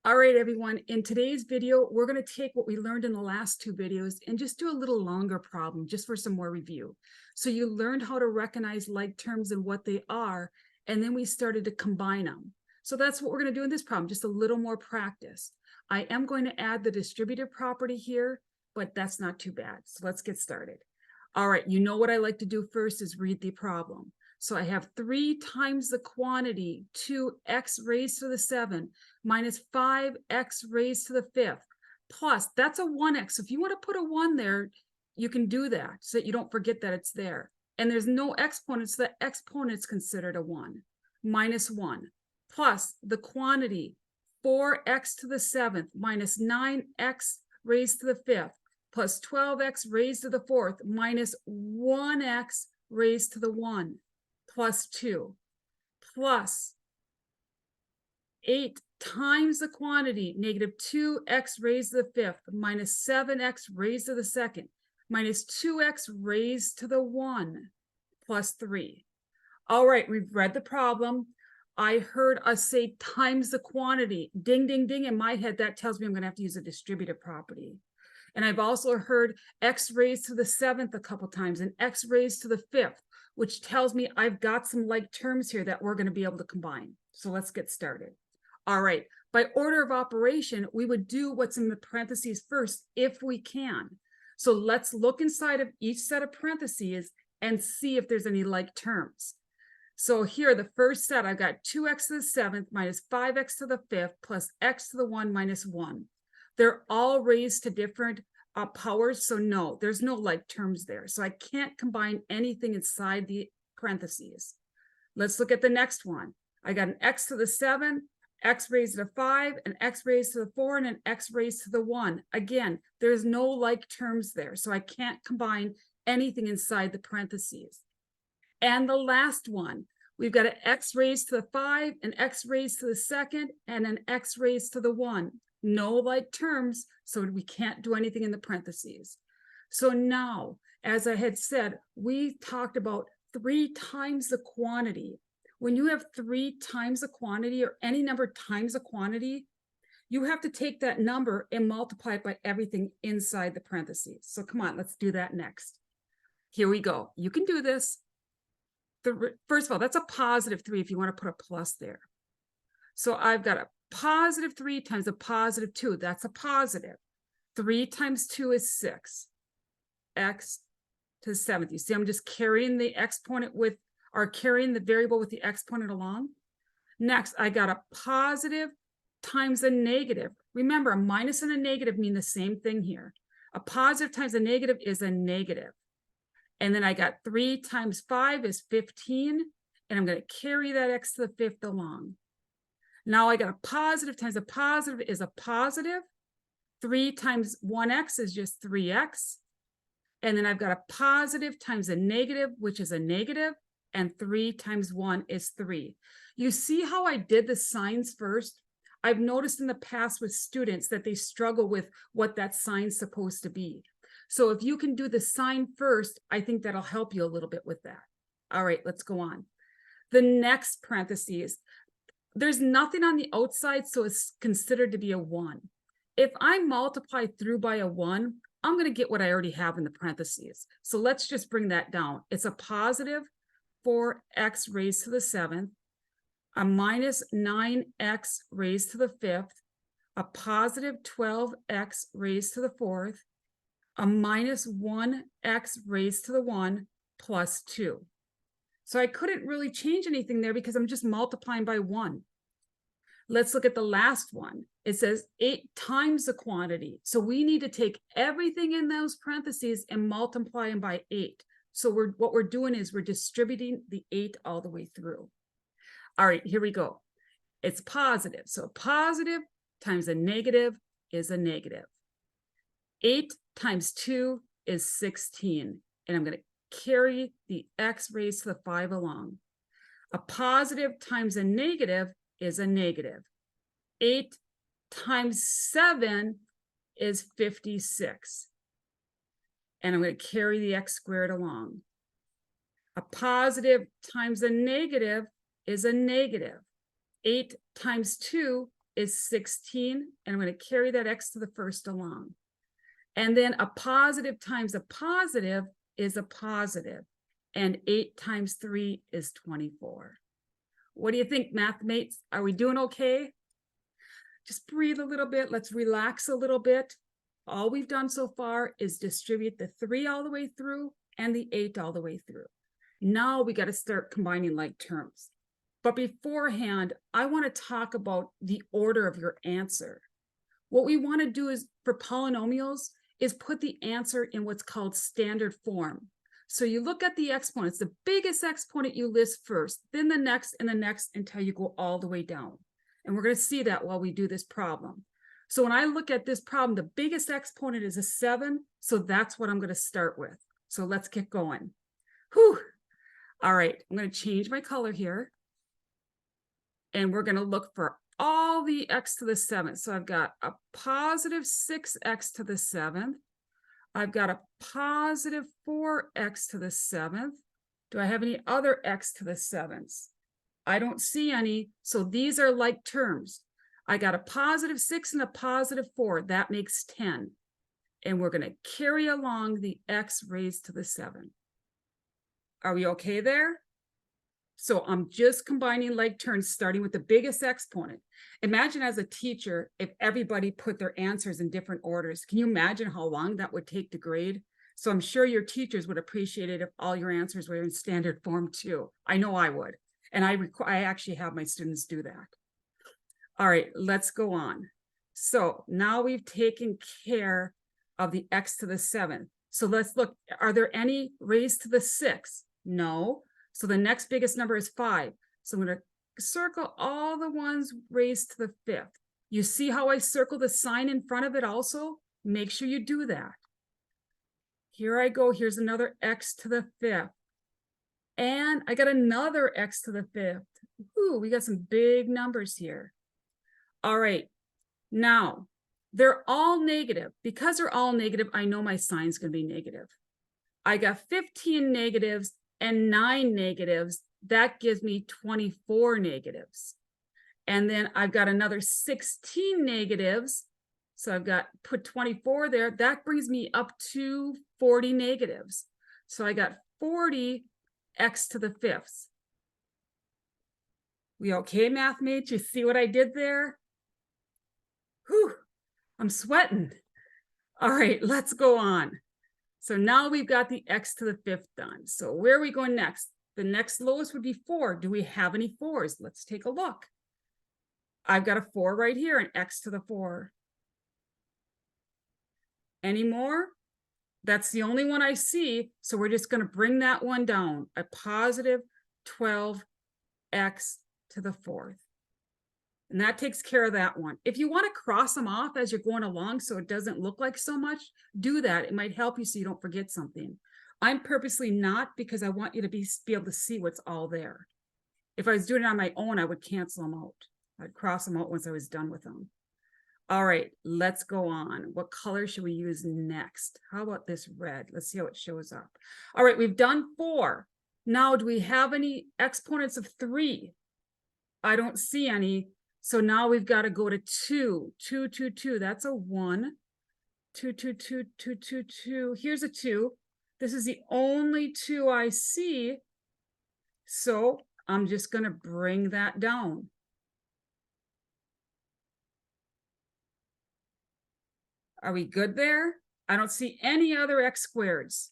All right, everyone. In today's video, we're going to take what we learned in the last two videos and just do a little longer problem just for some more review. So you learned how to recognize like terms and what they are, and then we started to combine them. So that's what we're going to do in this problem, just a little more practice. I am going to add the distributive property here, but that's not too bad. So let's get started. All right, you know what I like to do first is read the problem. So I have 3 times the quantity, 2x raised to the 7 minus 5x raised to the 5th, plus that's a 1x. So if you want to put a 1 there, you can do that so that you don't forget that it's there. And there's no exponent, so the exponent's considered a 1, minus 1, plus the quantity, 4x to the 7th minus 9x raised to the 5th, plus 12x raised to the 4th minus 1x raised to the 1, plus 2, plus 8 times the quantity, negative 2x raised to the 5th, minus 7x raised to the 2nd, minus 2x raised to the 1, plus 3. All right, we've read the problem. I heard us say times the quantity. Ding, ding, ding. In my head, that tells me I'm going to have to use a distributive property. And I've also heard x raised to the 7th a couple times and x raised to the 5th, which tells me I've got some like terms here that we're going to be able to combine. So let's get started. All right, by order of operation, we would do what's in the parentheses first if we can. So let's look inside of each set of parentheses and see if there's any like terms. So here, the first set, I've got 2x to the 7th minus 5x to the 5th plus x to the 1 minus 1. They're all raised to different powers, so no, there's no like terms there. So I can't combine anything inside the parentheses. Let's look at the next one. I got an x to the 7, x raised to the 5, an x raised to the 4, and an x raised to the 1. Again, there's no like terms there, so I can't combine anything inside the parentheses. And the last one, we've got an x raised to the 5, an x raised to the 2nd, and an x raised to the 1. No like terms, so we can't do anything in the parentheses. So now, as I had said, we talked about 3 times the quantity. When you have 3 times the quantity or any number times the quantity, you have to take that number and multiply it by everything inside the parentheses. So come on, let's do that next. Here we go. You can do this. First of all, that's a positive 3 if you want to put a plus there. So I've got a positive 3 times a positive 2. That's a positive. 3 times 2 is 6. X to the 7th. You see, I'm just carrying the exponent with, or carrying the variable with the exponent along. Next, I got a positive times a negative. Remember, a minus and a negative mean the same thing here. A positive times a negative is a negative. And then I got 3 times 5 is 15. And I'm going to carry that x to the 5th along. Now I got a positive times a positive is a positive. 3 times 1x is just 3x. And then I've got a positive times a negative, which is a negative. And 3 times 1 is 3. You see how I did the signs first? I've noticed in the past with students that they struggle with what that sign's supposed to be. So if you can do the sign first, I think that'll help you a little bit with that. All right, let's go on. The next parentheses, there's nothing on the outside, so it's considered to be a 1. If I multiply through by a 1, I'm going to get what I already have in the parentheses. So let's just bring that down. It's a positive 4x raised to the 7th, a minus 9x raised to the 5th, a positive 12x raised to the 4th, a minus 1x raised to the 1, plus 2. So I couldn't really change anything there because I'm just multiplying by 1. Let's look at the last one. It says 8 times the quantity. So we need to take everything in those parentheses and multiply them by 8. So what we're doing is we're distributing the 8 all the way through. All right, here we go. It's positive. So positive times a negative is a negative. 8 times 2 is 16. And I'm going to carry the x raised to the 5 along. A positive times a negative is a negative. 8 times 7 is 56. And I'm going to carry the x squared along. A positive times a negative is a negative. 8 times 2 is 16, and I'm going to carry that x to the first along. And then a positive times a positive is a positive, and 8 times 3 is 24. What do you think, math mates? Are we doing okay? Just breathe a little bit. Let's relax a little bit. All we've done so far is distribute the 3 all the way through and the 8 all the way through. Now we got to start combining like terms. But beforehand, I want to talk about the order of your answer. What we want to do is, for polynomials, is put the answer in what's called standard form. So you look at the exponents, the biggest exponent you list first, then the next and the next until you go all the way down. And we're going to see that while we do this problem. So when I look at this problem, the biggest exponent is a 7. So that's what I'm going to start with. So let's get going. Whew. All right, I'm going to change my color here. And we're going to look for all the x to the 7th. So I've got a positive 6x to the 7th. I've got a positive 4x to the 7th. Do I have any other x to the 7th? I don't see any. So these are like terms. I got a positive 6 and a positive 4. That makes 10. And we're going to carry along the x raised to the 7. Are we okay there? So I'm just combining like terms, starting with the biggest exponent. Imagine as a teacher, if everybody put their answers in different orders. Can you imagine how long that would take to grade? So I'm sure your teachers would appreciate it if all your answers were in standard form too. I know I would. And I actually have my students do that. All right, let's go on. So now we've taken care of the x to the 7th. So let's look, are there any raised to the 6th? No. So the next biggest number is 5. So I'm going to circle all the ones raised to the 5th. You see how I circle the sign in front of it also? Make sure you do that. Here I go. Here's another x to the 5th. And I got another x to the 5th. Ooh, we got some big numbers here. All right. Now, they're all negative. Because they're all negative, I know my sign's going to be negative. I got 15 negatives and 9 negatives. That gives me 24 negatives. And then I've got another 16 negatives. So I've got put 24 there. That brings me up to 40 negatives. So I got 40 x to the 5th. We okay, math mates? You see what I did there? Whew, I'm sweating. All right, let's go on. So now we've got the x to the 5th done. So where are we going next? The next lowest would be 4. Do we have any 4s? Let's take a look. I've got a 4 right here, an x to the 4. Any more? That's the only one I see. So we're just going to bring that one down. A positive 12x to the 4th. And that takes care of that one. If you want to cross them off as you're going along so it doesn't look like so much, do that. It might help you so you don't forget something. I'm purposely not, because I want you to be able to see what's all there. If I was doing it on my own, I would cancel them out. I'd cross them out once I was done with them. All right, let's go on. What color should we use next? How about this red? Let's see how it shows up. All right, we've done 4. Now, do we have any exponents of 3? I don't see any. So now we've got to go to 2. 2, 2, 2. That's a 1. 2, 2, 2, 2, 2, 2. Here's a 2. This is the only 2 I see. So I'm just going to bring that down. Are we good there? I don't see any other x squareds.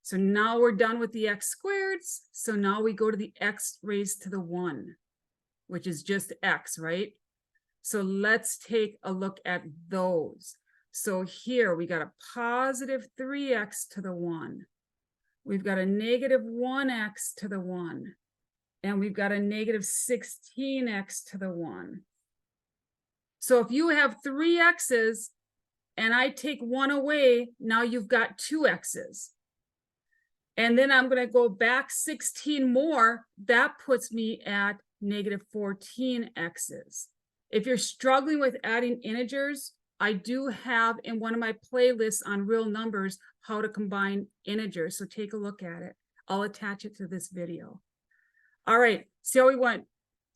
So now we're done with the x squareds. So now we go to the x raised to the 1, which is just x, right? So let's take a look at those. So here we got a positive 3x to the 1. We've got a negative 1x to the 1. And we've got a negative 16x to the 1. So if you have 3 x's and I take 1 away, now you've got 2 x's. And then I'm going to go back 16 more. That puts me at negative 14 x's. If you're struggling with adding integers, I do have in one of my playlists on real numbers how to combine integers. So take a look at it. I'll attach it to this video. All right, see how we went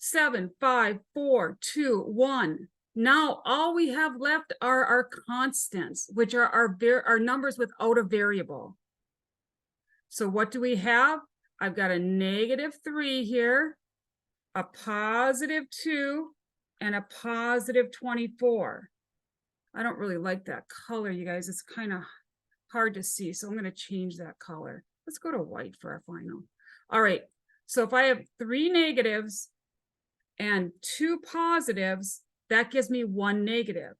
7, 5, 4, 2, 1. Now all we have left are our constants, which are our numbers without a variable. So what do we have? I've got a -3 here, a +2, and a +24. I don't really like that color, you guys. It's kind of hard to see, so I'm going to change that color. Let's go to white for our final. All right, so if I have 3 negatives and 2 positives, that gives me 1 negative.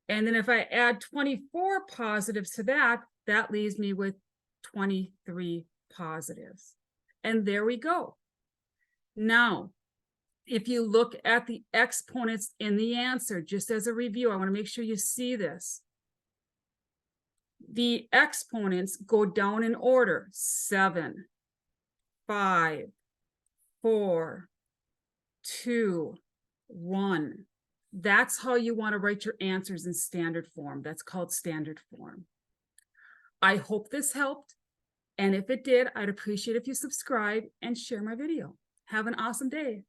And then if I add 24 positives to that, that leaves me with 23 positives. And there we go. Now, if you look at the exponents in the answer, just as a review, I want to make sure you see this. The exponents go down in order: 7, 5, 4, 2, 1. That's how you want to write your answers in standard form. That's called standard form. I hope this helped. And if it did, I'd appreciate if you subscribe and share my video. Have an awesome day.